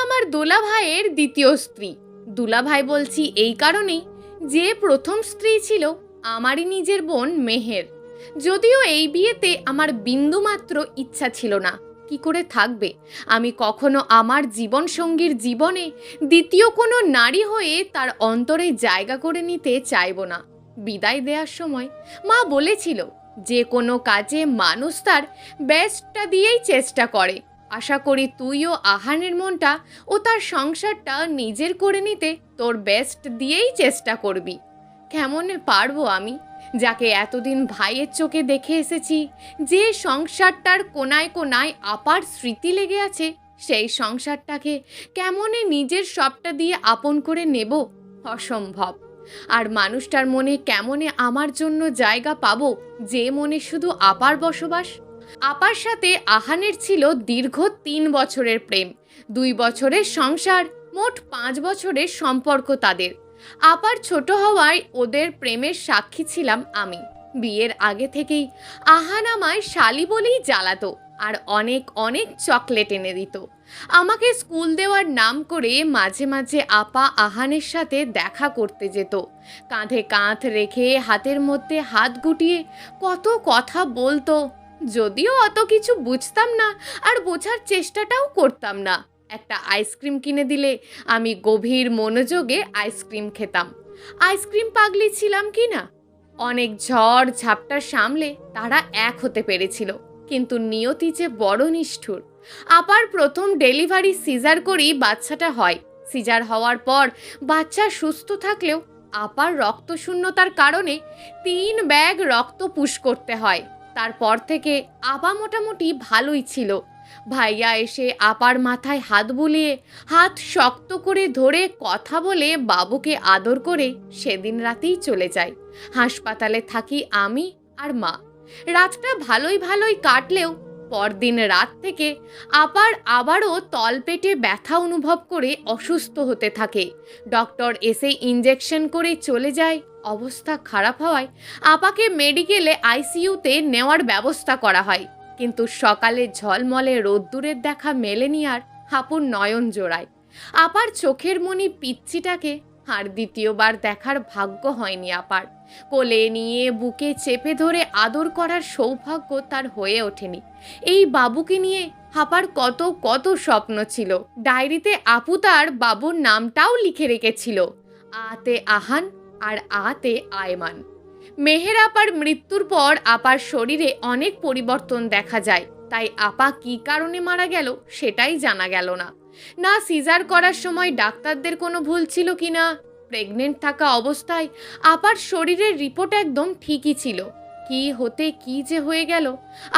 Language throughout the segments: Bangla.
আমার দুলাভাইয়ের দ্বিতীয় স্ত্রী। দুলাভাই বলছি এই কারণেই যে প্রথম স্ত্রী ছিল আমারই নিজের বোন মেহের। যদিও এই বিয়েতে আমার বিন্দুমাত্র ইচ্ছা ছিল না। কি করে থাকবে? আমি কখনো আমার জীবনসঙ্গীর জীবনে দ্বিতীয় কোনো নারী হয়ে তার অন্তরে জায়গা করে নিতে চাইব না। বিদায় দেওয়ার সময় মা বলেছিল যে কোনো কাজে মানুষ তার বেস্টটা দিয়েই চেষ্টা করে। আশা করি তুইও আহানের মনটা ও তার সংসারটা নিজের করে নিতে তোর বেস্ট দিয়েই চেষ্টা করবি। কেমনে পারবো আমি, যাকে এতদিন ভাইয়ের চোখে দেখে এসেছি, যে সংসারটার কোনায় কোনায় আপার স্মৃতি লেগে আছে, সেই সংসারটাকে কেমনে নিজের সবটা দিয়ে আপন করে নেব? অসম্ভব। আর মানুষটার মনে কেমনে আমার জন্য জায়গা পাবো যে মনে শুধু আপার বসবাস? আপার সাথে আহানের ছিল দীর্ঘ 3 বছরের প্রেম, 2 বছরের সংসার, মোট 5 বছরের সম্পর্ক তাদের। আপার ছোট হওয়ায় ওদের প্রেমের সাক্ষী ছিলাম আমি। বিয়ের আগে থেকেই আহান আমায় শালি বলেই জ্বালাতো আর অনেক অনেক চকলেট এনে দিত। আমাকে স্কুল দেওয়ার নাম করে মাঝে মাঝে আপা আহানের সাথে দেখা করতে যেত। কাঁধে কাঁধ রেখে হাতের মধ্যে হাত গুটিয়ে কত কথা বলতো। যদিও অত কিছু বুঝতাম না আর বোঝার চেষ্টাটাও করতাম না। একটা আইসক্রিম কিনে দিলে আমি গভীর মনোযোগে আইসক্রিম খেতাম। আইসক্রিম পাগলি ছিলাম কি না? অনেক ঝড় ঝাপটা সামলে তারা এক হতে পেরেছিল, কিন্তু নিয়তি যে বড় নিষ্ঠুর। আপার প্রথম ডেলিভারি সিজার করেই বাচ্চাটা হয়। সিজার হওয়ার পর বাচ্চা সুস্থ থাকলেও আপার রক্তশূন্যতার কারণে 3 ব্যাগ রক্ত পুশ করতে হয়। তারপর থেকে আপা মোটামুটি ভালোই ছিল। ভাইয়া এসে আপার মাথায় হাত বুলিয়ে হাত শক্ত করে ধরে কথা বলে বাবুকে আদর করে সেদিন রাতেই চলে যায়। হাসপাতালে থাকি আমি আর মা। রাতটা ভালোই কাটলেও পরদিন রাত থেকে আপার আবারও তলপেটে ব্যথা অনুভব করে অসুস্থ হতে থাকে। ডক্টর এসে ইঞ্জেকশন করে চলে যায়। অবস্থা খারাপ হওয়ায় আপাকে মেডিকেলে আইসিইউতে নেওয়ার ব্যবস্থা করা হয়, কিন্তু সকালে ঝলমলে রোদ্দুরের দেখা মেলেনি আর হাপুর নয়ন জোড়ায়। আপার চোখের মনি পিচ্চিটাকে আর দ্বিতীয়বার দেখার ভাগ্য হয়নি আপার। কোলে নিয়ে বুকে চেপে ধরে আদর করার সৌভাগ্য তার হয়ে ওঠেনি। এই বাবুকে নিয়ে হাপার কত কত স্বপ্ন ছিল। ডায়েরিতে আপু তার বাবুর নামটাও লিখে রেখেছিল, আতে আহান আর আতে আয়মান। মেহের আপার মৃত্যুর পর আপার শরীরে অনেক পরিবর্তন দেখা যায়, তাই আপা কী কারণে মারা গেল সেটাই জানা গেল না। না সিজার করার সময় ডাক্তারদের কোনো ভুল ছিল কি না, প্রেগনেন্ট থাকা অবস্থায় আপার শরীরের রিপোর্ট একদম ঠিকই ছিল। কি হতে কি যে হয়ে গেল।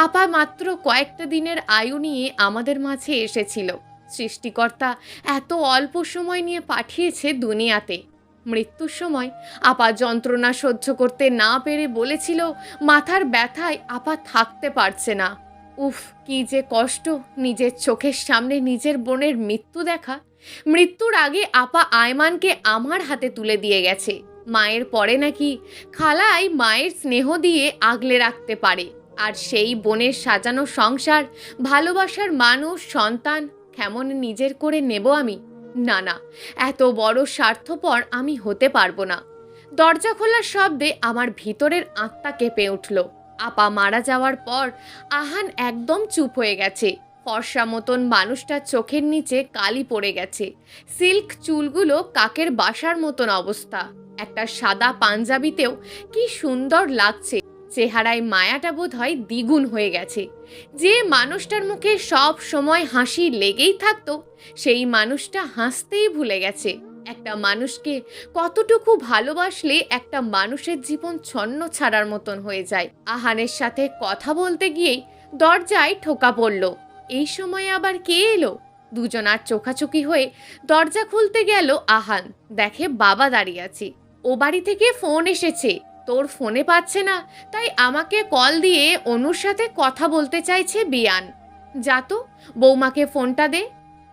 আপা মাত্র কয়েকটা দিনের আয়ু নিয়ে আমাদের মাঝে এসেছিল। সৃষ্টিকর্তা এত অল্প সময় নিয়ে পাঠিয়েছে দুনিয়াতে। মৃত্যুর সময় আপা যন্ত্রণা সহ্য করতে না পেরে বলেছিল মাথার ব্যথায় আপা থাকতে পারছে না। উফ, কি যে কষ্ট নিজের চোখের সামনে নিজের বোনের মৃত্যু দেখা। মৃত্যুর আগে আপা আয়মানকে আমার হাতে তুলে দিয়ে গেছে। মায়ের পরে নাকি খালাই মায়ের স্নেহ দিয়ে আগলে রাখতে পারে। আর সেই বোনের সাজানো সংসার, ভালোবাসার মানুষ, সন্তান কেমন নিজের করে নেব আমি? না না, এত বড় স্বার্থপর আমি হতে পারবো না। দরজা খোলার শব্দে আমার ভিতরের আত্মা কেঁপে উঠল। আপা মারা যাওয়ার পর আহান একদম চুপ হয়ে গেছে। ফর্সা মতন মানুষটার চোখের নিচে কালি পড়ে গেছে। সিল্ক চুলগুলো কাকের বাসার মতন অবস্থা। একটা সাদা পাঞ্জাবিতেও কি সুন্দর লাগছে। চেহারায় মায়াটা বোধ হয় দ্বিগুণ হয়ে গেছে। যে মানুষটার মুখে সব সময় হাসি লেগেই থাকতো, সেই মানুষটা হাসতেই ভুলে গেছে। একটা মানুষকে কতটুকু ভালোবাসলে একটা মানুষের জীবন ছন্ন ছাড়ার মতন হয়ে যায়। আহানের সাথে কথা বলতে গিয়েই দরজায় ঠোকা পড়ল। এই সময় আবার কে এলো? দুজনার চোখাচোখি হয়ে দরজা খুলতে গেল আহান, দেখে বাবা দাঁড়িয়ে আছে। ও বাড়ি থেকে ফোন এসেছে, তোর ফোনে পাচ্ছে না, তাই আমাকে কল দিয়ে অনুর সাথে কথা বলতে চাইছে বিয়ান। যা তো, বৌমাকে ফোনটা দে।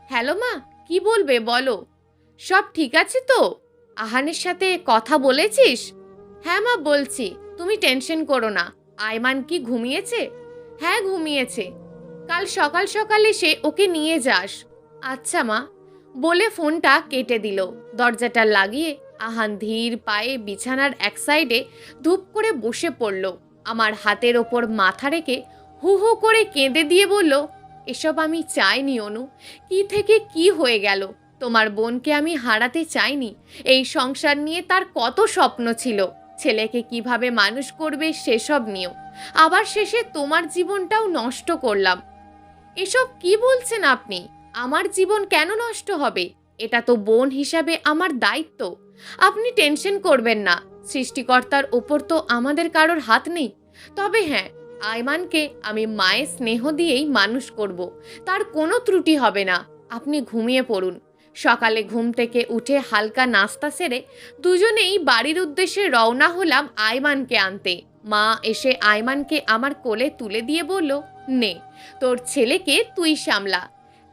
হ্যালো মা, কি বলবে বলো? সব ঠিক আছে তো? আহানের সাথে কথা বলেছিস? হ্যাঁ মা বলছি, তুমি টেনশন করো না। আয়মান কি ঘুমিয়েছে? হ্যাঁ ঘুমিয়েছে। কাল সকাল সকাল এসে ওকে নিয়ে যাস। আচ্ছা মা। বলে ফোনটা কেটে দিল। দরজাটা লাগিয়ে আহান ধীর পায়ে বিছানার এক সাইডে ধূপ করে বসে পড়ল। আমার হাতের ওপর মাথা রেখে হু হু করে কেঁদে দিয়ে বলল, এসব আমি চাইনি অনু। কি থেকে কি হয়ে গেল? তোমার বোনকে আমি হারাতে চাইনি। এই সংসার নিয়ে তার কত স্বপ্ন ছিল, ছেলেকে কিভাবে মানুষ করবে সেসব নিয়েও। আবার শেষে তোমার জীবনটাও নষ্ট করলাম। এসব কি বলছেন আপনি? আমার জীবন কেন নষ্ট হবে? এটা তো বোন হিসাবে আমার দায়িত্ব। আপনি টেনশন করবেন না, সৃষ্টিকর্তার ওপর তো আমাদের কারোর হাত নেই। তবে হ্যাঁ, আয়মানকে আমি মায়ের স্নেহ দিয়েই মানুষ করব, তার কোনো ত্রুটি হবে না। আপনি ঘুমিয়ে পড়ুন। সকালে ঘুম থেকে উঠে হালকা নাস্তা সেরে দুজনেই বাড়ির উদ্দেশ্যে রওনা হলাম আয়মানকে আনতে। মা এসে আয়মানকে আমার কোলে তুলে দিয়ে বলল, নে, তোর ছেলেকে তুই সামলা।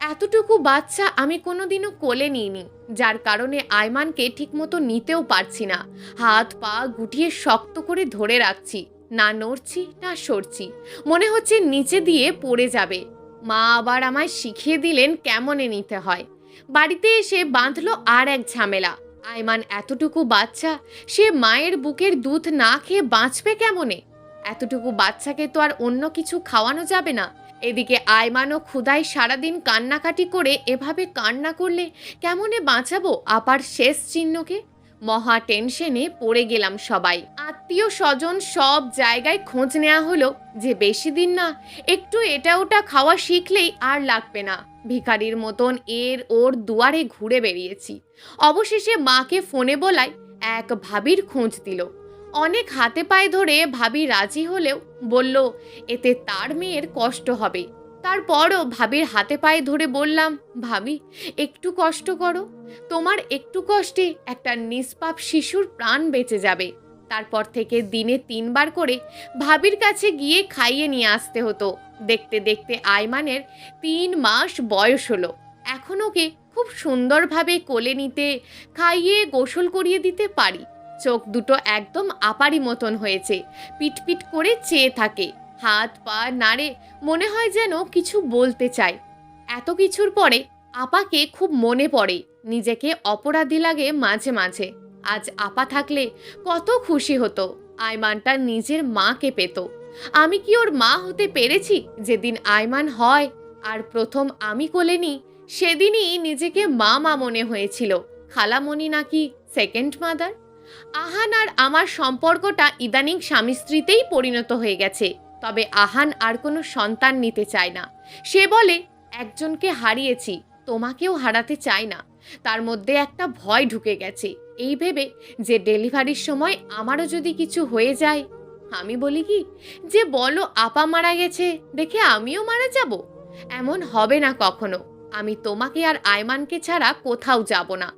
এতটুকু বাচ্চা আমি কোনোদিনও কোলে নিইনি, যার কারণে আয়মানকে ঠিকমতো নিতেও পারছি না। হাত পা গুটিয়ে শক্ত করে ধরে রাখছি, না নড়ছি না সরছি। মনে হচ্ছে নিচে দিয়ে পড়ে যাবে। মা আবার আমায় শিখিয়ে দিলেন কেমনে নিতে হয়। বাড়িতে এসে বাঁধলো আর এক ঝামেলা। আয়মান এতটুকু বাচ্চা, সে মায়ের বুকের দুধ না খেয়ে বাঁচবে কেমনে? এতটুকু বাচ্চাকে তো আর অন্য কিছু খাওয়ানো যাবে না। এদিকে আয়মানও ক্ষুধায় সারাদিন কান্নাকাটি করে এভাবে কান্না করলে কেমনে বাঁচাবো আপার শেষ চিহ্নকে? মহা টেনশনে পড়ে গেলাম সবাই। আত্মীয় স্বজন সব জায়গায় খোঁজ নেওয়া হলো যে বেশি দিন না, একটু এটা ওটা খাওয়া শিখলেই আর লাগবে না। ভিখারির মতন এর ওর দুয়ারে ঘুরে বেরিয়েছি। অবশেষে মাকে ফোনে বলায় এক ভাবির খোঁজ দিল। অনেক হাতে পায়ে ধরে ভাবি রাজি হলেও বলল এতে তার মেয়ের কষ্ট হবে। তারপরও ভাবির হাতে পায়ে ধরে বললাম, ভাবি একটু কষ্ট করো, তোমার একটু কষ্টে একটা নিষ্পাপ শিশুর প্রাণ বেঁচে যাবে। তারপর থেকে দিনে 3 বার করে ভাবির কাছে গিয়ে খাইয়ে নিয়ে আসতে হতো। দেখতে দেখতে আয়মানের 3 মাস বয়স হলো। এখন ওকে খুব সুন্দরভাবে কোলে নিতে, খাইয়ে গোসল করিয়ে দিতে পারি। চোখ দুটো একদম আপারি মতন হয়েছে, পিটপিট করে চেয়ে থাকে, হাত পা নাড়ে, মনে হয় যেন কিছু বলতে চায়। এত কিছুর পরে আপাকে খুব মনে পড়ে, নিজেকে অপরাধী লাগে মাঝে মাঝে। আজ আপা থাকলে কত খুশি হতো, আয়মানটা নিজের মাকে পেত। আমি কি ওর মা হতে পেরেছি? যেদিন আয়মান হয় আর প্রথম আমি কোলে নিই, সেদিনই নিজেকে মা মা মনে হয়েছিল। খালামণি নাকি সেকেন্ড মাদার। আহান আর আমার সম্পর্কটা ইদানিং স্বামী স্ত্রীতেই পরিণত হয়ে গেছে। তবে আহান আর কোনো সন্তান নিতে চায় না। সে বলে, একজনকে হারিয়েছি, তোমাকেও হারাতে চাই না। তার মধ্যে একটা ভয় ঢুকে গেছে, এই ভেবে যে ডেলিভারির সময় আমারও যদি কিছু হয়ে যায়। আমি বলি কি, যে বলো আপা মারা গেছে দেখে আমিও মারা যাব? এমন হবে না কখনো। আমি তোমাকে আর আয়মানকে ছাড়া কোথাও যাব না।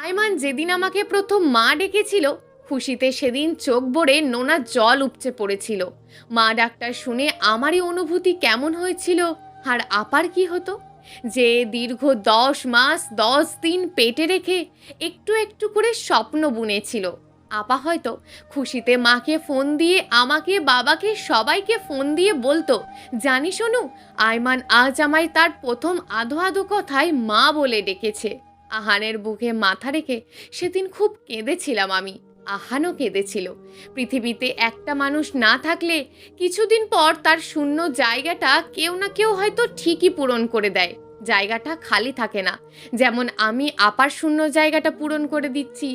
আয়মান যেদিন আমাকে প্রথম মা ডেকেছিল, খুশিতে সেদিন চোখ ভরে নোনা জল উপচে পড়েছিল। মা ডাক্তার শুনে আমারই অনুভূতি কেমন হয়েছিল, আর আপার কি হতো, যে দীর্ঘ 10 মাস 10 দিন পেটে রেখে একটু একটু করে স্বপ্ন বুনেছিল। আপা হয়তো খুশিতে মাকে ফোন দিয়ে, আমাকে, বাবাকে, সবাইকে ফোন দিয়ে বলতো, জানিস অনু, আয়মান আজ আমায় তার প্রথম আধো আধো কথায় মা বলে ডেকেছে। আহানের বুকে মাথা রেখে সেদিন খুব কেঁদেছিলাম আমি। আহানও কেঁদেছিল। পৃথিবীতে একটা মানুষ না থাকলে কিছুদিন পর তার শূন্য জায়গাটা কেউ না কেউ হয়তো ঠিকই পূরণ করে দেয়। জায়গাটা খালি থাকে না। যেমন আমি আপার শূন্য জায়গাটা পূরণ করে দিচ্ছি।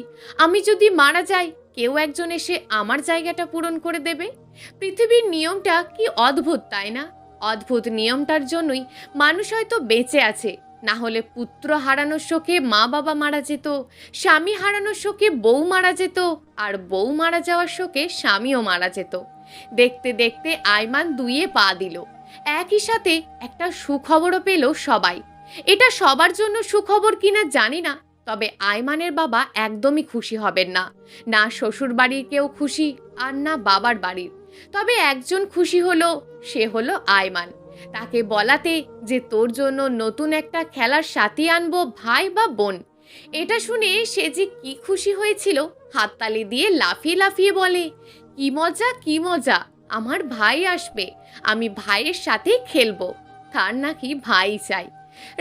আমি যদি মারা যাই, কেউ একজন এসে আমার জায়গাটা পূরণ করে দেবে। পৃথিবীর নিয়মটা কি অদ্ভুত, তাই না? অদ্ভুত নিয়মটার জন্যই মানুষ হয়তো বেঁচে আছে। না হলে পুত্র হারানোর শোকে মা বাবা মারা যেত, স্বামী হারানোর শোকে বউ মারা যেত, আর বউ মারা যাওয়ার শোকে স্বামীও মারা যেত। দেখতে দেখতে আয়মান 2 পা দিল। একই সাথে একটা সুখবরও পেল সবাই। এটা সবার জন্য সুখবর কিনা জানি না, তবে আয়মানের বাবা একদমই খুশি হবেন না। না শ্বশুর বাড়ির কেউ খুশি, আর না বাবার বাড়ির। তবে একজন খুশি হলো, সে হলো আয়মান। তাকে বলাতে যে তোর জন্য নতুন একটা খেলার সাথী আনবো, ভাই বা বোন। এটা শুনে সে যে কি খুশি হয়েছিল, হাততালি দিয়ে লাফিয়ে লাফিয়ে বলে, কি মজা কি মজা, আমার ভাই আসবে, আমি ভাইয়ের সাথে খেলবো। তার নাকি ভাই চাই।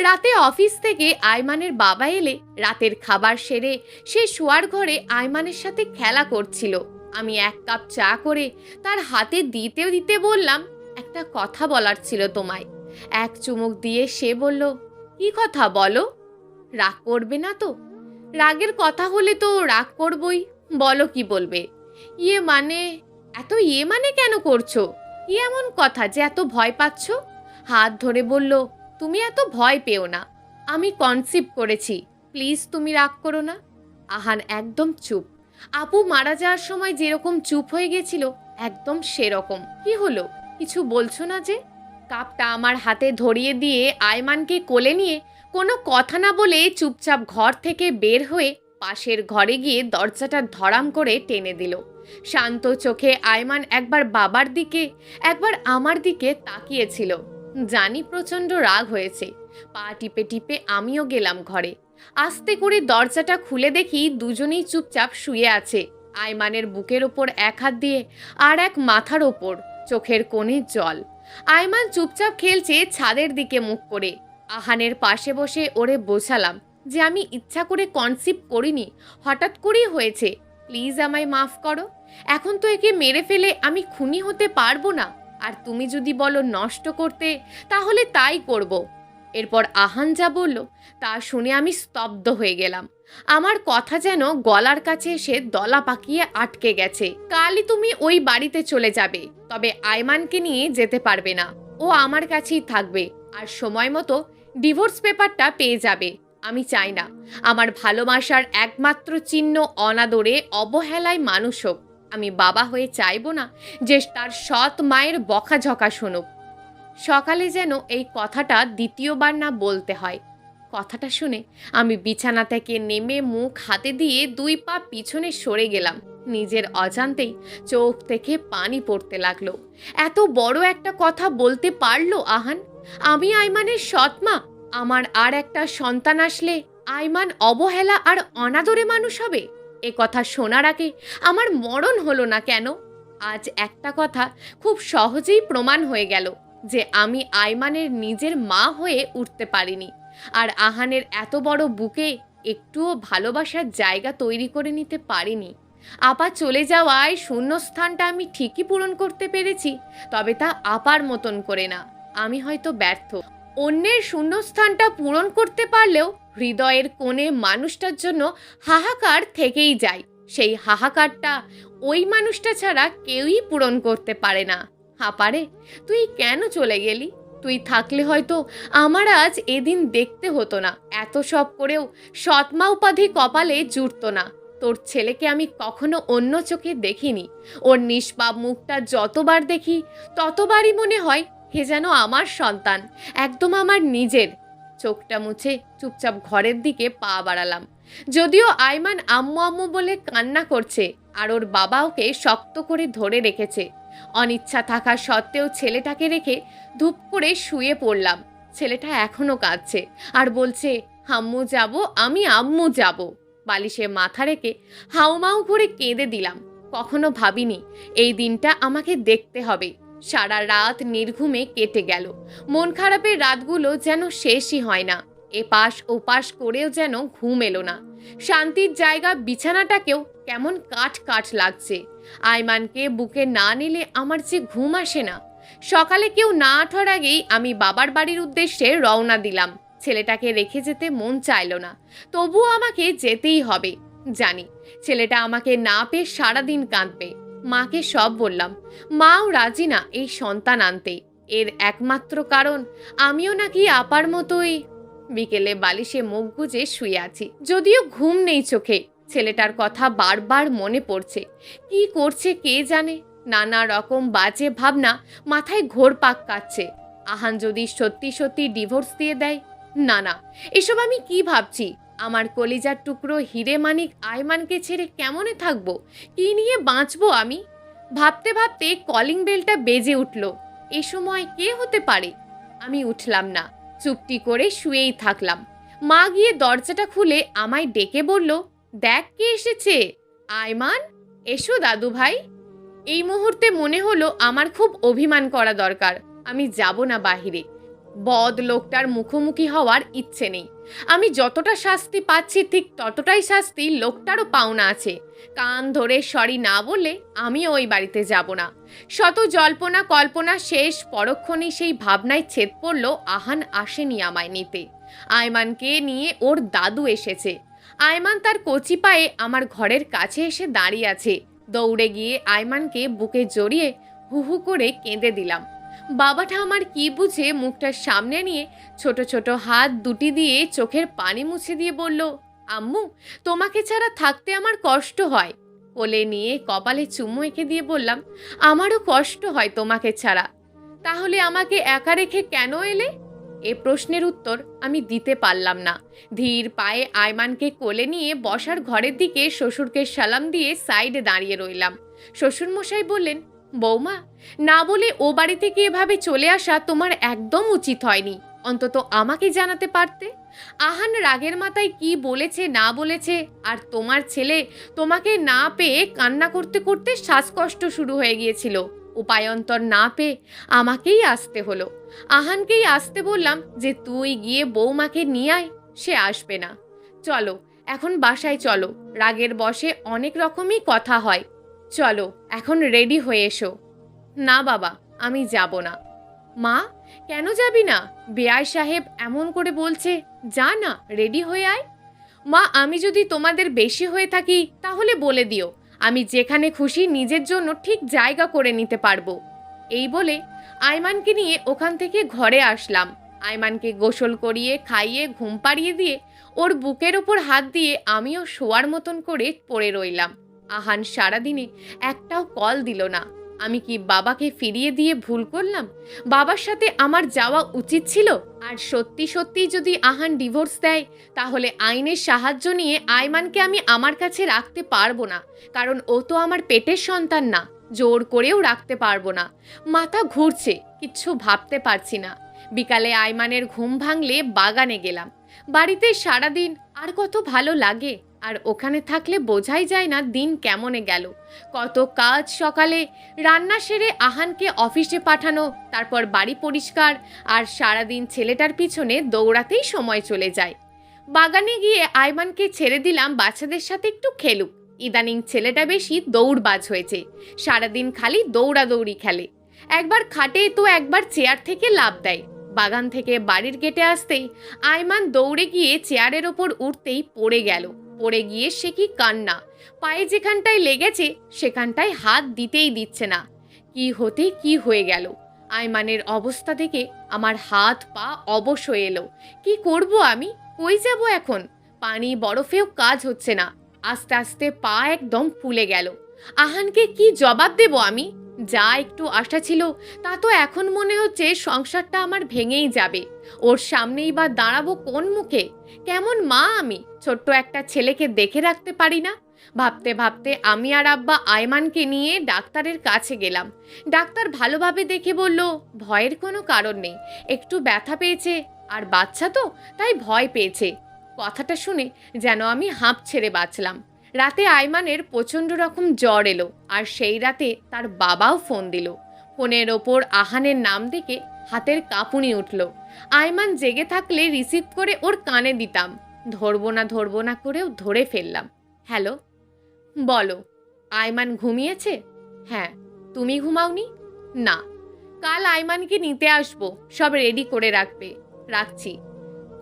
রাতে অফিস থেকে আয়মানের বাবা এলে রাতের খাবার সেরে সে শোয়ার ঘরে আয়মানের সাথে খেলা করছিল। আমি এক কাপ চা করে তার হাতে দিতে দিতে বললাম, একটা কথা বলার ছিল তোমায়। এক চুমুক দিয়ে সে বলল, কি কথা বলো? রাগ করবে না তো? রাগের কথা হলে তো রাগ করবই, বলো কি বলবে। ইয়ে মানে, এত ইয়ে মানে কেন করছো? কি এমন কথা যে এত ভয় পাচ্ছ? হাত ধরে বলল, তুমি এত ভয় পেও না, আমি কনসিভ করেছি, প্লিজ তুমি রাগ করো না। আহান একদম চুপ। আপু মারা যাওয়ার সময় যেরকম চুপ হয়ে গেছিল একদম সেরকম। কি হলো, কিছু বলছো না যে? কাপটা আমার হাতে ধরিয়ে দিয়ে আয়মানকে কোলে নিয়ে কোনো কথা না বলে চুপচাপ ঘর থেকে বের হয়ে পাশের ঘরে গিয়ে দরজাটা ধড়াম করে টেনে দিল। শান্ত চোখে আয়মান একবার বাবার দিকে একবার আমার দিকে তাকিয়েছিল। জানি প্রচণ্ড রাগ হয়েছে। পা টিপে টিপে আমিও গেলাম ঘরে। আস্তে করে দরজাটা খুলে দেখি দুজনেই চুপচাপ শুয়ে আছে। আয়মানের বুকের ওপর এক হাত দিয়ে আর এক মাথার ওপর, চোখের কোণে জল। আয়মান চুপচাপ খেলছে ছাদের দিকে মুখ করে। আহানের পাশে বসে ওরে বোঝালাম যে আমি ইচ্ছা করে কনসিভ করিনি, হঠাৎ করেই হয়েছে, প্লিজ আমায় মাফ করো। এখন তো একে মেরে ফেলে আমি খুনি হতে পারবো না, আর তুমি যদি বলো নষ্ট করতে তাহলে তাই করব। এরপর আহান যা বলল তা শুনে আমি স্তব্ধ হয়ে গেলাম। আমার কথা যেন গলার কাছে এসে দলা পাকিয়ে আটকে গেছে। কালই তুমি ওই বাড়িতে চলে যাবে, তবে আয়মানকে নিয়ে যেতে পারবে না, ও আমার কাছেই থাকবে, আর সময় মতো ডিভোর্স পেপারটা পেয়ে যাবে। আমি চাই না আমার ভালোবাসার একমাত্র চিহ্ন অনাদরে অবহেলায় মানুষ হোক। আমি বাবা হয়ে চাইবো না যে তার সৎ মায়ের বকাঝকা শুনুক। সকালে যেন এই কথাটা দ্বিতীয়বার না বলতে হয়। কথাটা শুনে আমি বিছানা থেকে নেমে মুখ হাতে দিয়ে 2 পা পিছনে সরে গেলাম। নিজের অজান্তেই চোখ থেকে পানি পড়তে লাগলো। এত বড় একটা কথা বলতে পারলো আহান? আমি আয়মানের সৎ মা, আমার আর একটা সন্তান আসলে আয়মান অবহেলা আর অনাদরে মানুষ হবে? এ কথা শোনার আগে আমার মরণ হলো না কেন? আজ একটা কথা খুব সহজেই প্রমাণ হয়ে গেল যে আমি আয়মানের নিজের মা হয়ে উঠতে পারিনি, আর আহানের এত বড় বুকে একটুও ভালোবাসার জায়গা তৈরি করে নিতে পারিনি। আপা চলে যাওয়ায় শূন্যস্থানটা আমি ঠিকই পূরণ করতে পেরেছি, তবে তা আপার মতন করে না। আমি হয়তো ব্যর্থ। অন্যের শূন্যস্থানটা পূরণ করতে পারলেও হৃদয়ের কোণে মানুষটার জন্য হাহাকার থেকেই যায়। সেই হাহাকারটা ওই মানুষটা ছাড়া কেউই পূরণ করতে পারে না। আপারে, তুই কেন চলে গেলি? তুই থাকলে হয়তো আমার আজ এদিন দেখতে হতো না। এত সব করেও সৎমা উপাধি কপালে জুটতো না। তোর ছেলেকে আমি কখনো অন্য চোখে দেখিনি। ওর নিষ্পাপ মুখটা যতবার দেখি ততবারই মনে হয় হে যেন আমার সন্তান, একদম আমার নিজের। চোখটা মুছে চুপচাপ ঘরের দিকে পা বাড়ালাম। যদিও আয়মান আম্মু আম্মু বলে কান্না করছে, আর ওর বাবা ওকে শক্ত করে ধরে রেখেছে। অনিচ্ছা থাকা সত্ত্বেও ছেলেটাকে রেখে ধূপ করে শুয়ে পড়লাম। ছেলেটা এখনো কাঁদছে আর বলছে, আম্মু যাব, আমি আম্মু যাব। বালিশে মাথা রেখে হাউমাউ করে কেঁদে দিলাম। কখনো ভাবিনি এই দিনটা আমাকে দেখতে হবে। সারা রাত নির্ঘুমে কেটে গেল। মন খারাপের রাতগুলো যেন শেষই হয় না। এপাশ ওপাশ করেও যেন ঘুম এলো না। শান্তির জায়গা বিছানাটাকেও কেমন কাঠ কাঠ লাগছে। আয়মানকে বুকে না নিলে আমার যে ঘুম আসে না। সকালে কেউ না ওঠার আগেই আমি বাবার বাড়ির উদ্দেশ্যে রওনা দিলাম। ছেলেটাকে রেখে যেতে মন চাইল না, তবুও আমাকে যেতেই হবে। জানি ছেলেটা আমাকে না পেয়ে সারাদিন কাঁদবে। মাকে সব বললাম, মাও রাজি না এই সন্তান আনতে। এর একমাত্র কারণ আমিও নাকি আপার মতোই। বিকেলে বালিশে মুখ গুজে শুয়ে আছি, যদিও ঘুম নেই চোখে। ছেলেটার কথা বারবার মনে পড়ছে। কি করছে কে জানে। নানা রকম বাজে ভাবনা মাথায় ঘোরপাক কাটছে। আহান যদি সত্যি সত্যি ডিভোর্স দিয়ে দেয়, না না, এসব আমি কি ভাবছি? আমার কলিজার টুকরো হিরে মানিক আয়মানকে ছেড়ে কেমনে থাকবো? কি নিয়ে বাঁচবো আমি? ভাবতে ভাবতে কলিং বেলটা বেজে উঠল। এ সময় কে হতে পারে? আমি উঠলাম না, চুপটি করে শুয়েই থাকলাম। মা গিয়ে দরজাটা খুলে আমায় ডেকে বলল, দেখ কে এসেছে। আয়মান, এসো দাদু ভাই। এই মুহূর্তে মনে হলো আমার খুব অভিমান করা দরকার। আমি যাব না বাহিরে, বদ লোকটার মুখোমুখি হওয়ার ইচ্ছে নেই। আমি যতটা শাস্তি পাচ্ছি ঠিক ততটাই শাস্তি লোকটারও পাওনা আছে। কান ধরে সরি না বললে আমিও ওই বাড়িতে যাব না। শত জল্পনা কল্পনা শেষ, পরক্ষণেই সেই ভাবনায় ছেদ পড়ল আহান আসেনি আমায় নিতে। আয়মানকে নিয়ে ওর দাদু এসেছে। আয়মান তার কচি পায়ে আমার ঘরের কাছে এসে দাঁড়িয়ে আছে। দৌড়ে গিয়ে আয়মানকে বুকে জড়িয়ে হু হু করে কেঁদে দিলাম। বাবাটা আমার কি বুঝে মুখটা সামনে নিয়ে ছোট ছোট হাত দুটি দিয়ে চোখের পানি মুছে দিয়ে বলল, আম্মু, তোমাকে ছাড়া থাকতে আমার কষ্ট হয়। কোলে নিয়ে কপালে চুমু এঁকে দিয়ে বললাম, আমারও কষ্ট হয় তোমাকে ছাড়া। তাহলে আমাকে একা রেখে কেন এলে? এ প্রশ্নের উত্তর আমি দিতে পারলাম না। ধীর পায়ে আয়মানকে কোলে নিয়ে বসার ঘরের দিকে শ্বশুরকে সালাম দিয়ে সাইডে দাঁড়িয়ে রইলাম। শ্বশুরমশাই বললেন, বৌমা, না বলে ও বাড়ি থেকে এভাবে চলে আসা তোমার একদম উচিত হয়নি। অন্তত আমাকে জানাতে পারতে। আহান রাগের মাথায় কি বলেছে না বলেছে, আর তোমার ছেলে তোমাকে না পেয়ে কান্না করতে করতে শ্বাসকষ্ট শুরু হয়ে গিয়েছিল। উপায়ন্তর না পেয়ে আমাকেই আসতে হলো। আহানকেই আসতে বললাম যে তুই গিয়ে বৌমাকে নিয়ে আয়। সে আসবে না। চলো এখন বাসায় চলো, রাগের বশে অনেক রকমই কথা হয়। চলো এখন রেডি হয়ে এসো। না বাবা, আমি যাব না। মা, কেন যাবি না? বেয়াই সাহেব এমন করে বলছে, যা না, রেডি হয়ে আয়। মা, আমি যদি তোমাদের বেশি হয়ে থাকি তাহলে বলে দিও, আমি যেখানে খুশি নিজের জন্য ঠিক জায়গা করে নিতে পারবো। এই বলে আয়মানকে নিয়ে ওখান থেকে ঘরে আসলাম। আয়মানকে গোসল করিয়ে খাইয়ে ঘুম পাড়িয়ে দিয়ে ওর বুকের ওপর হাত দিয়ে আমিও শোয়ার মতন করে পড়ে রইলাম। আহান সারাদিনে একটাও কল দিল না। আমি কি বাবাকে ফিরিয়ে দিয়ে ভুল করলাম? বাবার সাথে আমার যাওয়া উচিত ছিল। আর সত্যি সত্যি যদি আহান ডিভোর্স দেয় তাহলে আইনের সাহায্য নিয়ে আয়মানকে আমি আমার কাছে রাখতে পারবো না, কারণ ও তো আমার পেটের সন্তান না। জোর করেও রাখতে পারবো না। মাথা ঘুরছে, কিচ্ছু ভাবতে পারছি না। বিকালে আয়মানের ঘুম ভাঙলে বাগানে গেলাম। বাড়িতে সারাদিন আর কত ভালো লাগে, আর ওখানে থাকলে বোঝাই যায় না দিন কেমনে গেল। কত কাজ, সকালে রান্না সেরে আহানকে অফিসে পাঠানো, তারপর বাড়ি পরিষ্কার, আর সারাদিন ছেলেটার পিছনে দৌড়াতেই সময় চলে যায়। বাগানে গিয়ে আয়মানকে ছেড়ে দিলাম বাচ্চাদের সাথে একটু খেলুক। ইদানিং ছেলেটা বেশি দৌড়বাজ হয়েছে, সারাদিন খালি দৌড়াদৌড়ি খেলে। একবার খাটে তো একবার চেয়ার থেকে লাফ দেয়। বাগান থেকে বাড়ির গেটে আসতেই আয়মান দৌড়ে গিয়ে চেয়ারের ওপর উঠতেই পড়ে গেল। পড়ে গিয়ে সে কি কান্না! পায়ে যেখানটায় লেগেছে সেখানটায় হাত দিতেই দিচ্ছে না। কি হতে কি হয়ে গেল! আয়মানের অবস্থা দেখে আমার হাত পা অবশ হয়ে এলো। কি করব আমি? কই যাব এখন? পানি বরফেও কাজ হচ্ছে না। আস্তে আস্তে পা একদম ফুলে গেল। আহানকে কি জবাব দেব আমি? যা একটু আশা ছিল তা তো এখন মনে হচ্ছে সংসারটা আমার ভেঙেই যাবে। ওর সামনেই বা দাঁড়াবো কোন মুখে? কেমন মা আমি, ছোট্ট একটা ছেলেকে দেখে রাখতে পারি না? ভাবতে ভাবতে আমি আর আব্বা আয়মানকে নিয়ে ডাক্তারের কাছে গেলাম। ডাক্তার ভালোভাবে দেখে বলল, ভয়ের কোনো কারণ নেই, একটু ব্যথা পেয়েছে, আর বাচ্চা তো তাই ভয় পেয়েছে। কথাটা শুনে যেন আমি হাঁপ ছেড়ে বাঁচলাম। রাতে আয়মানের প্রচণ্ড রকম জ্বর এলো, আর সেই রাতে তার বাবাও ফোন দিল। ফোনের ওপর আহানের নাম দেখে হাতের কাঁপুনি উঠল। আয়মান জেগে থাকলে রিসিভ করে ওর কানে দিতাম। ধরবো না করেও ধরে ফেললাম। হ্যালো, বলো। আয়মান ঘুমিয়েছে? হ্যাঁ। তুমি ঘুমাওনি? না। কাল আয়মানকে নিতে আসবো, সব রেডি করে রাখবে। রাখছি।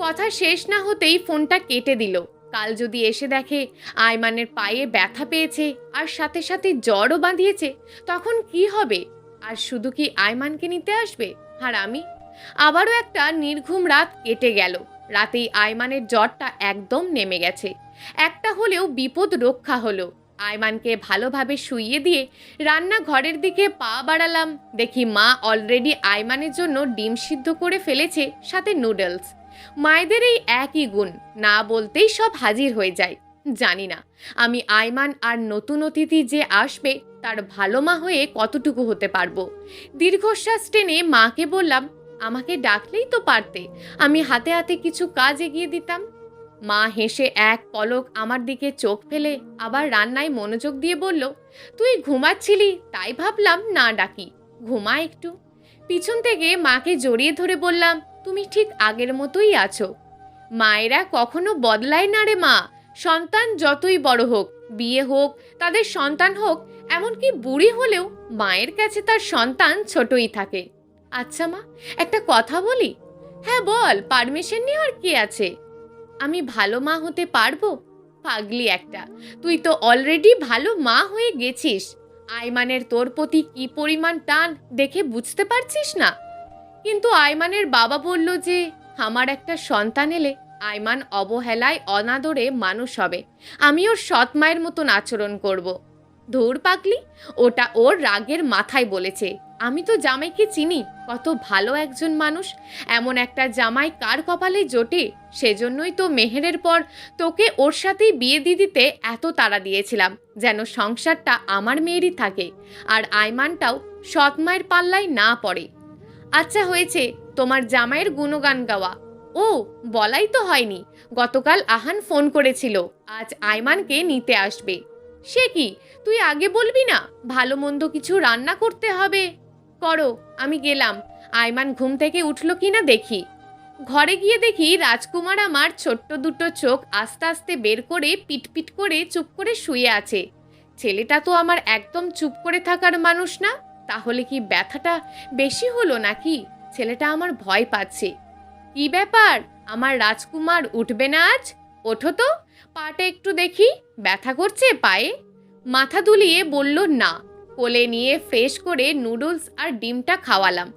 কথা শেষ না হতেই ফোনটা কেটে দিল। কাল যদি এসে দেখে আয়মানের পায়ে ব্যথা পেয়েছে আর সাথে সাথে জ্বরও বাঁধিয়েছে, তখন কি হবে? আর শুধু কি আয়মানকে নিতে আসবে, আর আমি? আবারও একটা নির্ঘুম রাত কেটে গেল। রাতেই আয়মানের জ্বরটা একদম নেমে গেছে। একটা হলেও বিপদ রক্ষা হলো। আয়মানকে ভালোভাবে শুইয়ে দিয়ে রান্নাঘরের দিকে পা বাড়ালাম। দেখি মা অলরেডি আয়মানের জন্য ডিম সিদ্ধ করে ফেলেছে, সাথে নুডলস। মায়েদের এই একই গুণ, না বলতেই সব হাজির হয়ে যায়। জানি না আমি আয়মান আর নতুন অতিথি যে আসবে তার ভালো মা হয়ে কতটুকু হতে পারবো। দীর্ঘশ্বাস টেনে মাকে বললাম, আমাকে ডাকলেই তো পারতে, আমি হাতে হাতে কিছু কাজ এগিয়ে দিতাম। মা হেসে এক পলক আমার দিকে চোখ ফেলে আবার রান্নায় মনোযোগ দিয়ে বলল, তুই ঘুমাচ্ছিলি তাই ভাবলাম না ডাকি, ঘুমা একটু। পিছন থেকে মাকে জড়িয়ে ধরে বললাম, তুমি ঠিক আগের মতোই আছো। মায়েরা কখনো বদলায় না রে মা। সন্তান যতই বড় হোক, বিয়ে হোক, তাদের সন্তান হোক, এমনকি বুড়ি হলেও মায়ের কাছে তার সন্তান ছোটই থাকে। আচ্ছা মা, একটা কথা বলি? হ্যাঁ বল, পারমিশন নেওয়ার কি আছে? আমি ভালো মা হতে পারবো? পাগলি একটা, তুই তো অলরেডি ভালো মা হয়ে গেছিস। আইমানের তোর প্রতি কি পরিমাণ টান দেখে বুঝতে পারছিস না? কিন্তু আইমানের বাবা বলল যে আমার একটা সন্তান এলে আইমান অবহেলায় অনাদরে মানুষ হবে, আমি ওর সৎ মায়ের মতন আচরণ করব। ধুর পাগলি, ওটা ওর রাগের মাথায় বলেছে। আমি তো জামাইকে চিনি, কত ভালো একজন মানুষ। এমন একটা জামাই কার কপালে জোটে? সেজন্যই তো মেহেরের পর তোকে ওর সাথেই বিয়ে দিয়ে দিতে এত তাড়া দিয়েছিলাম, যেন সংসারটা আমার মেয়েরই থাকে আর আইমানটাও সৎ মায়ের পাল্লায় না পড়ে। আচ্ছা হয়েছে তোমার জামাইয়ের গুণগান গাওয়া। ও, বলাই তো হয়নি, গতকাল আহান ফোন করেছিল আজ আইমানকে নিতে আসবে। সে কি, তুই আগে বলবি না? ভালো মন্দ কিছু রান্না করতে হবে। করো, আমি গেলাম। আইমান ঘুম থেকে উঠলো কিনা দেখি। ঘরে গিয়ে দেখি রাজকুমার আমার ছোট্ট দুটো চোখ আস্তে আস্তে বের করে পিটপিট করে চুপ করে শুয়ে আছে। ছেলেটা তো আমার একদম চুপ করে থাকার মানুষ না। তাহলে কি ব্যথাটা বেশি হলো নাকি? ছেলেটা আমার ভয় পাচ্ছে। কি ব্যাপার, আমার রাজকুমার উঠবে না আজ? ওঠো তো, পাটা একটু দেখি, ব্যথা করছে পায়ে? মাথা দুলিয়ে বলল না। কোলে নিয়ে ফ্রেশ করে নুডলস আর ডিমটা খাওয়ালাম।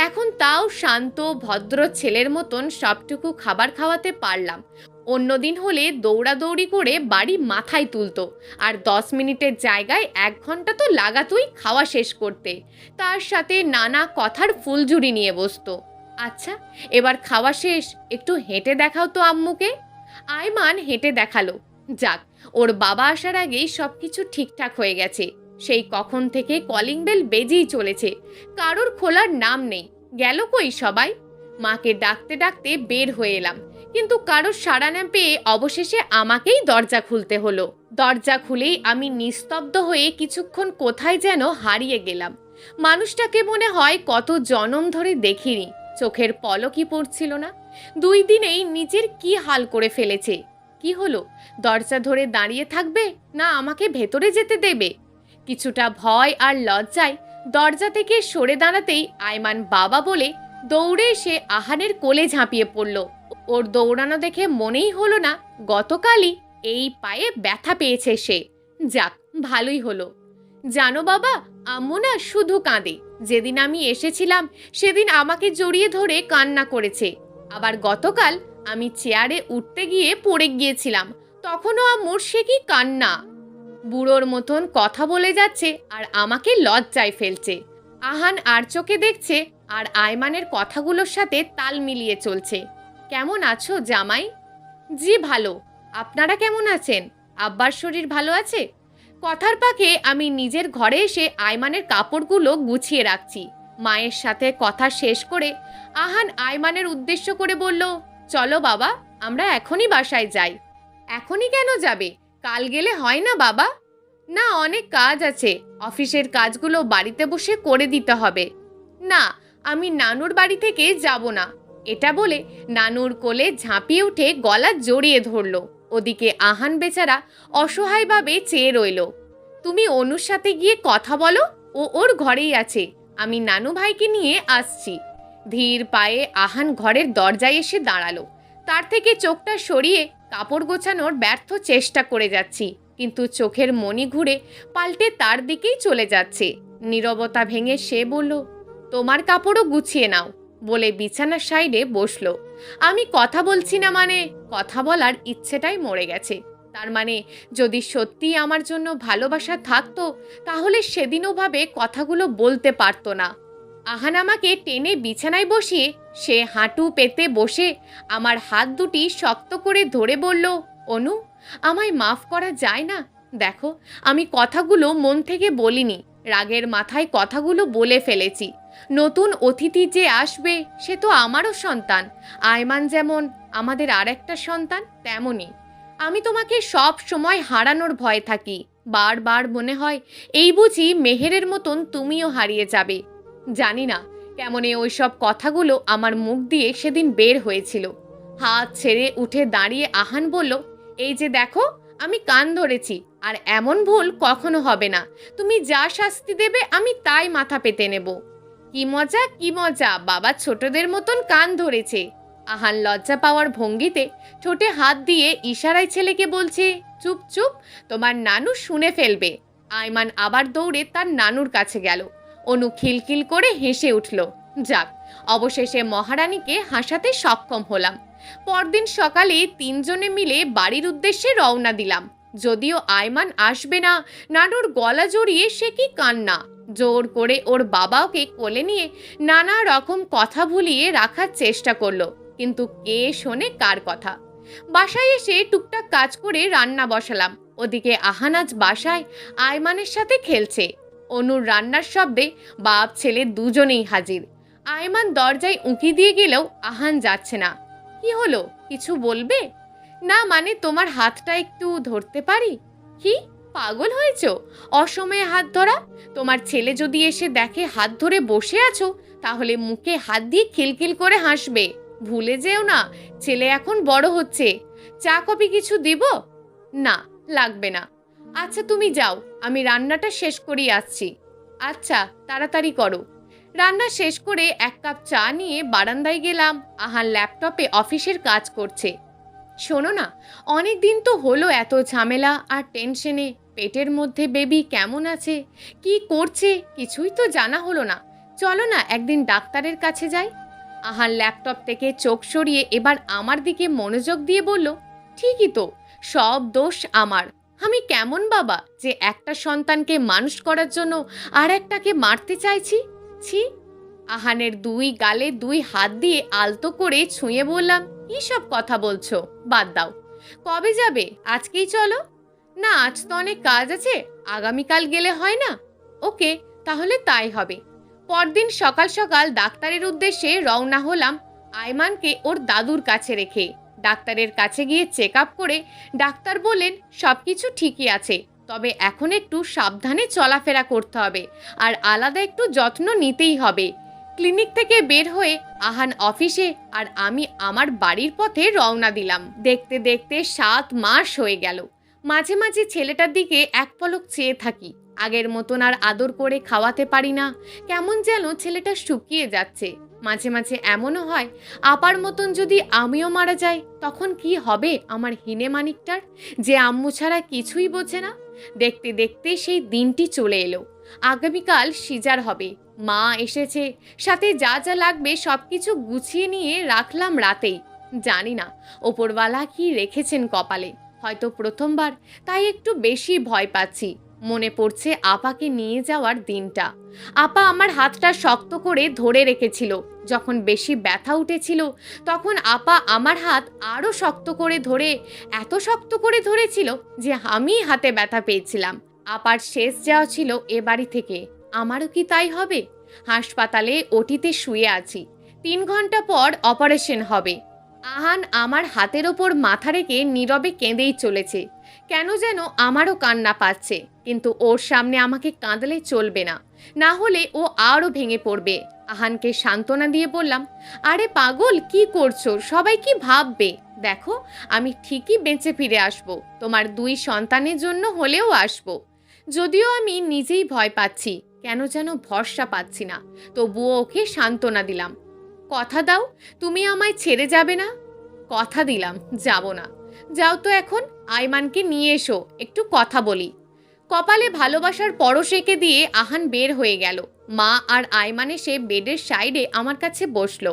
এখন তাও শান্ত ভদ্র ছেলের মতন সবটুকু খাবার খাওয়াতে পারলাম। অন্যদিন হলে দৌড়াদৌড়ি করে বাড়ি মাথায় তুলতো, আর 10 মিনিটের জায়গায় 1 ঘন্টা তো লাগাতই খাওয়া শেষ করতে। তার সাথে নানা কথার ফুলঝুরি নিয়ে বসতো। আচ্ছা, এবার খাওয়া শেষ, একটু হেঁটে দেখাও তো আম্মুকে। আইমান হেঁটে দেখালো। যাক, ওর বাবা আসার আগেই সব কিছু ঠিকঠাক হয়ে গেছে। সেই কখন থেকে কলিং বেল বেজেই চলেছে, কারোর খোলার নাম নেই। গেল কই সবাই? মাকে ডাকতে ডাকতে বের হয়ে এলাম, কিন্তু কারোর সাড়া না পেয়ে অবশেষে আমাকেই দরজা খুলতে হলো। দরজা খুলেই আমি নিস্তব্ধ হয়ে কিছুক্ষণ কোথায় যেন হারিয়ে গেলাম। মানুষটাকে মনে হয় কত জনম ধরে দেখিনি, চোখের পলকই পড়ছিল না। 2 দিনেই নিজের কি হাল করে ফেলেছে। কি হলো, দরজা ধরে দাঁড়িয়ে থাকবে না আমাকে ভেতরে যেতে দেবে? কিছুটা ভয় আর লজ্জায় দরজা থেকে সরে দাঁড়াতেই আইমান বাবা বলে দৌড়ে এসে আহানের কোলে ঝাঁপিয়ে পড়ল। ওর দৌড়ানো দেখে মনেই হলো না গতকালই এই পায়ে ব্যথা পেয়েছে সে। যাক, ভালোই হলো। জানো বাবা, আম্মু না শুধু কাঁদে। যেদিন আমি এসেছিলাম সেদিন আমাকে জড়িয়ে ধরে কান্না করেছে। আবার গতকাল আমি চেয়ারে উঠতে গিয়ে পড়ে গিয়েছিলাম, তখনও আম্মুর সে কি কান্না। বুড়োর মতন কথা বলে যাচ্ছে আর আমাকে লজ্জায় ফেলছে। আহান আর চোখে দেখছে আর আয়মানের কথাগুলোর সাথে তাল মিলিয়ে চলছে। কেমন আছো জামাই? জি ভালো। আপনারা কেমন আছেন? আব্বার শরীর ভালো আছে? কথার পাকে আমি নিজের ঘরে এসে আয়মানের কাপড়গুলো গুছিয়ে রাখছি। মায়ের সাথে কথা শেষ করে আহান আয়মানের উদ্দেশ্য করে বলল, চলো বাবা, আমরা এখনই বাসায় যাই। এখনই কেন যাবে? কাল গেলে হয় না বাবা? না, অনেক কাজ আছে, অফিসের কাজগুলো বাড়িতে বসে করে দিতে হবে। না, আমি নানুর বাড়ি থেকে যাব না। এটা বলে নানুর কোলে ঝাঁপিয়ে উঠে গলা জড়িয়ে ধরল। ওদিকে আহান বেচারা অসহায়ভাবে চেয়ে রইল। তুমি অনুর সাথে গিয়ে কথা বলো, ও ওর ঘরেই আছে, আমি নানু ভাইকে নিয়ে আসছি। ধীর পায়ে আহান ঘরের দরজায় এসে দাঁড়ালো। তার থেকে চোখটা সরিয়ে কাপড় গোছানোর ব্যর্থ চেষ্টা করে যাচ্ছি, কিন্তু চোখের মনি ঘুরে পাল্টে তার দিকেই চলে যাচ্ছে। নীরবতা ভেঙে সে বলল, তোমার কাপড়ও গুছিয়ে নাও, বলে বিছানার সাইডে বসলো। আমি কথা বলছি না মানে? কথা বলার ইচ্ছেটাই মরে গেছে। তার মানে যদি সত্যি আমার জন্য ভালোবাসা থাকতো তাহলে সেদিনও ভাবে কথাগুলো বলতে পারতো না। আহান আমাকে টেনে বিছানায় বসিয়ে সে হাঁটু পেতে বসে আমার হাত দুটি শক্ত করে ধরে বলল, অনু, আমায় মাফ করা যায় না? দেখো, আমি কথাগুলো মন থেকে বলিনি, রাগের মাথায় কথাগুলো বলে ফেলেছি। নতুন অতিথি যে আসবে সে তো আমারও সন্তান। আয়মান যেমন আমাদের আর একটা সন্তান, তেমনই আমি তোমাকে সব সময় হারানোর ভয় থাকি। বারবার মনে হয় এই বুঝি মেহেরের মতন তুমিও হারিয়ে যাবে। জানি না, কেমনে ওইসব কথাগুলো আমার মুখ দিয়ে সেদিন বের হয়েছিল। হাত ছেড়ে উঠে দাঁড়িয়ে আহান বলল, এই যে দেখো, আমি কান ধরেছি, আর এমন ভুল কখনো হবে না। তুমি যা শাস্তি দেবে আমি তাই মাথা পেতে নেব। কি মজা, কি মজা, বাবা ছোটদের মতন কান ধরেছে। আহান লজ্জা পাওয়ার ভঙ্গিতে ঠোঁটে হাত দিয়ে ইশারায় ছেলেকে বলছে, চুপ চুপ, তোমার নানু শুনে ফেলবে। আয়মান আবার দৌড়ে তার নানুর কাছে গেল। অনু খিলখিল করে হেসে উঠল। যাক, অবশেষে মহারানীকে হাসাতে সক্ষম হলাম। পরদিন সকালে তিনজনে মিলে বাড়ির উদ্দেশ্যে রওনা দিলাম। যদিও আয়মান আসবে না, নানুর গলা জড়িয়ে সে কি কান্না। জোর করে ওর বাবা ওকে কোলে নিয়ে নানা রকম কথা ভুলিয়ে রাখার চেষ্টা করলো, কিন্তু কে শোনে কার কথা। বাসায় এসে টুকটাক কাজ করে রান্না বসালাম। ওদিকে আহানাজ বাসায় আয়মানের সাথে খেলছে। অনুর রান্নার শব্দে বাপ ছেলে দুজনেই হাজির। আয়মান দরজায় উঁকি দিয়ে গেলেও আহান যাচ্ছে না। কি হলো, কিছু বলবে? না মানে তোমার হাতটা একটু ধরতে পারি? কি পাগল হয়েছো? অসময়ে হাত ধরা? তোমার ছেলে যদি এসে দেখে হাত ধরে বসে আছো, তাহলে মুখে হাত দিয়ে খিলখিল করে হাসবে। ভুলে যেও না, ছেলে এখন বড় হচ্ছে। চা কফি কিছু দিব? না, লাগবে না। আচ্ছা তুমি যাও, আমি রান্নাটা শেষ করেই আসছি। আচ্ছা, তাড়াতাড়ি করো। রান্না শেষ করে এক কাপ চা নিয়ে বারান্দায় গেলাম। আহান ল্যাপটপে অফিসের কাজ করছে। শোনো না, অনেক দিন তো হলো এত ঝামেলা আর টেনশনে। পেটের মধ্যে বেবি কেমন আছে, কি করছে, কিছুই তো জানা হলো না। চলো না একদিন ডাক্তারের কাছে যাই। আহান ল্যাপটপ থেকে চোখ সরিয়ে এবার আমার দিকে মনোযোগ দিয়ে বলল, ঠিকই তো, সব দোষ আমার। আমি কেমন বাবা যে একটা সন্তানকে মানুষ করার জন্য আর একটাকে মারতে চাইছি? ছি। আহানের দুই গালে দুই হাত দিয়ে আলতো করে ছুঁয়ে বললাম, কি সব কথা বলছো, বাদ দাও। কবে যাবে? আজকেই চলো। না, আজ তো অনেক কাজ আছে, আগামীকাল গেলে হয় না? ওকে, তাহলে তাই হবে। পরদিন সকাল সকাল ডাক্তারের উদ্দেশ্যে রওনা হলাম, আয়মানকে ওর দাদুর কাছে রেখে। ডাক্তারের কাছে গিয়ে চেক আপ করে ডাক্তার বললেন সব কিছু ঠিকই আছে, তবে এখন একটু সাবধানে চলাফেরা করতে হবে আর আলাদা একটু যত্ন নিতেই হবে। ক্লিনিক থেকে বের হয়ে আহান অফিসে আর আমি আমার বাড়ির পথে রওনা দিলাম। দেখতে দেখতে 7 মাস হয়ে গেল। মাঝে মাঝে ছেলেটার দিকে এক পলক চেয়ে থাকি। আগের মতন আর আদর করে খাওয়াতে পারি না। কেমন যেন ছেলেটা শুকিয়ে যাচ্ছে। মাঝে মাঝে এমনও হয়, আপার মতন যদি আমিও মারা যাই, তখন কি হবে আমার হিনে মানিকটার, যে আম্মু ছাড়া কিছুই বোঝে না। দেখতে দেখতে সেই দিনটি চলে এলো। আগামীকাল সিজার হবে। মা এসেছে, সাথে যা যা লাগবে সবকিছু গুছিয়ে নিয়ে রাখলাম রাতেই। জানি না ওপরওয়ালা কি রেখেছেন কপালে, হয়তো প্রথমবার, তাই একটু বেশি ভয় পাচ্ছি। মনে পড়ছে আপাকে নিয়ে যাওয়ার দিনটা। আপা আমার হাতটা শক্ত করে ধরে রেখেছিল। যখন বেশি ব্যথা উঠেছিল, তখন আপা আমার হাত আরও শক্ত করে ধরে, এত শক্ত করে ধরেছিল যে আমি হাতে ব্যথা পেয়েছিলাম। আপার শেষ যাওয়া ছিল এ বাড়ি থেকে। আমারও কি তাই হবে? হাসপাতালে ওটিতে শুয়ে আছি। 3 ঘন্টা পর অপারেশন হবে। আহান আমার হাতের ওপর মাথা রেখে নীরবে কেঁদেই চলেছে। কেন যেন আমারও কান্না পাচ্ছে, কিন্তু ওর সামনে আমাকে কাঁদলে চলবে না, না হলে ও আরও ভেঙে পড়বে। আহানকে সান্ত্বনা দিয়ে বললাম, আরে পাগল, কি করছো? সবাই কি ভাববে? দেখো, আমি ঠিকই বেঁচে ফিরে আসবো। তোমার 2 সন্তানের জন্য হলেও আসবো। যদিও আমি নিজেই ভয় পাচ্ছি, কেন যেন ভরসা পাচ্ছি না, তবুও ওকে সান্ত্বনা দিলাম। কথা দাও, তুমি আমায় ছেড়ে যাবে না? কথা দিলাম, যাব না। যাও তো এখন, আয়মানকে নিয়ে এসো, একটু কথা বলি। কপালে ভালোবাসার পরশ এঁকে দিয়ে আহান বের হয়ে গেল। মা আর আয়মান এসে বেডের সাইডে আমার কাছে বসলো।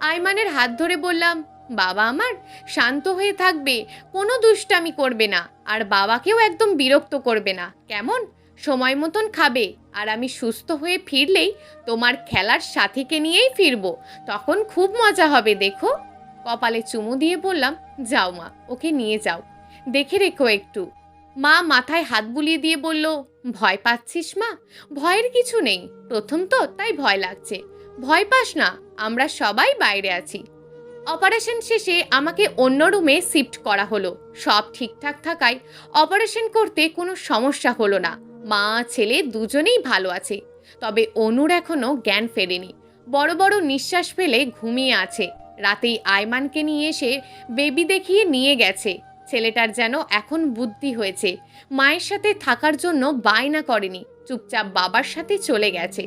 আয়মানের হাত ধরে বললাম, বাবা আমার শান্ত হয়ে থাকবে, কোনো দুষ্টামি করবে না, আর বাবাকেও একদম বিরক্ত করবে না, কেমন? সময় মতন খাবে, আর আমি সুস্থ হয়ে ফিরলেই তোমার খেলার সাথীকে নিয়েই ফিরবো, তখন খুব মজা হবে, দেখো। কপালে চুমু দিয়ে বললাম, যাও মা, ওকে নিয়ে যাও, দেখে রেখো একটু। মা মাথায় হাত বুলিয়ে দিয়ে বলল, ভয় পাচ্ছিস মা? ভয়ের কিছু নেই, প্রথম তো তাই ভয় লাগছে। ভয় পাস না, আমরা সবাই বাইরে আছি। অপারেশন শেষে আমাকে অন্য রুমে শিফট করা হলো। সব ঠিকঠাক থাকায় অপারেশন করতে কোনো সমস্যা হলো না। মা ছেলে দুজনেই ভালো আছে, তবে অনুর এখনো জ্ঞান ফেরেনি। বড় বড় নিঃশ্বাস ফেলে ঘুমিয়ে আছে। রাতেই আয়মানকে নিয়ে এসে বেবি দেখিয়ে নিয়ে গেছে। ছেলেটার যেন এখন বুদ্ধি হয়েছে, মায়ের সাথে থাকার জন্য বায়না করেনি, চুপচাপ বাবার সাথে চলে গেছে।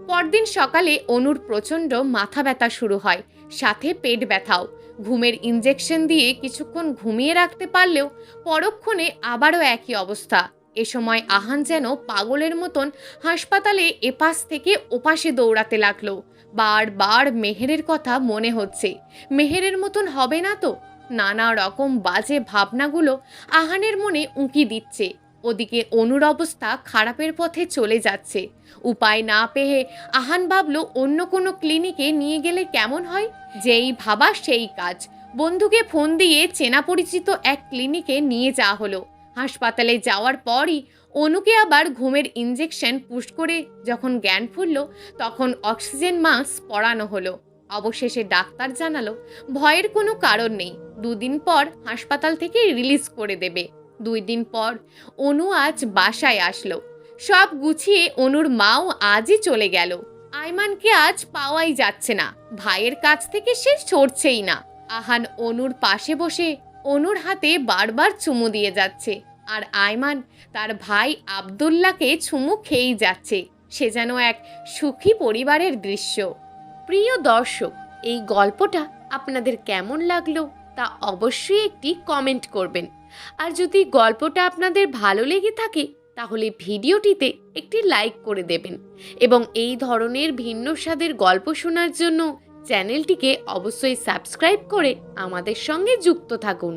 পরদিন সকালে অনুর প্রচণ্ড মাথা ব্যথা শুরু হয়, সাথে পেট ব্যথাও। ঘুমের ইঞ্জেকশন দিয়ে কিছুক্ষণ ঘুমিয়ে রাখতে পারলেও পরক্ষণে আবারও একই অবস্থা। এ সময় আহান যেন পাগলের মতন হাসপাতালে এপাশ থেকে ওপাশে দৌড়াতে লাগলো। বারবার মেহেরের কথা মনে হচ্ছে, মেহেরের মতন হবে না তো। নানা রকম বাজে ভাবনাগুলো আহানের মনে উঁকি দিচ্ছে। ওদিকে অনুর অবস্থা খারাপের পথে চলে যাচ্ছে। উপায় না পেয়ে আহান ভাবল অন্য কোনো ক্লিনিকে নিয়ে গেলে কেমন হয়। যেই ভাবা সেই কাজ। বন্ধুকে ফোন দিয়ে চেনা পরিচিত এক ক্লিনিকে নিয়ে যাওয়া হলো। হাসপাতালে যাওয়ার পরই অনুকে আবার ঘুমের ইঞ্জেকশন পুশ করে যখন জ্ঞান ফিরল, তখন অক্সিজেন মাস্ক পরানো হলো। অবশেষে ডাক্তার জানালো ভয়ের কোনো কারণ নেই, 2 দিন পর হাসপাতাল থেকে রিলিজ করে দেবে। 2 দিন পর অনু আজ বাসায় আসলো। সব গুছিয়ে অনুর মাও আজই চলে গেল। আয়মানকে আজ পাওয়াই যাচ্ছে না, ভাইয়ের কাছ থেকে সে সরছেই না। আহান অনুর পাশে বসে অনুর হাতে বারবার চুমু দিয়ে যাচ্ছে, আর আয়মান তার ভাই আব্দুল্লাহকে চুমু খেয়েই যাচ্ছে। সে যেন এক সুখী পরিবারের দৃশ্য। প্রিয় দর্শক, এই গল্পটা আপনাদের কেমন লাগলো তা অবশ্যই একটি কমেন্ট করবেন। আর যদি গল্পটা আপনাদের ভালো লেগে থাকে তাহলে ভিডিওটিতে একটি লাইক করে দেবেন এবং এই ধরনের ভিন্ন স্বাদের গল্প শোনার জন্য চ্যানেলটিকে অবশ্যই সাবস্ক্রাইব করে আমাদের সঙ্গে যুক্ত থাকুন।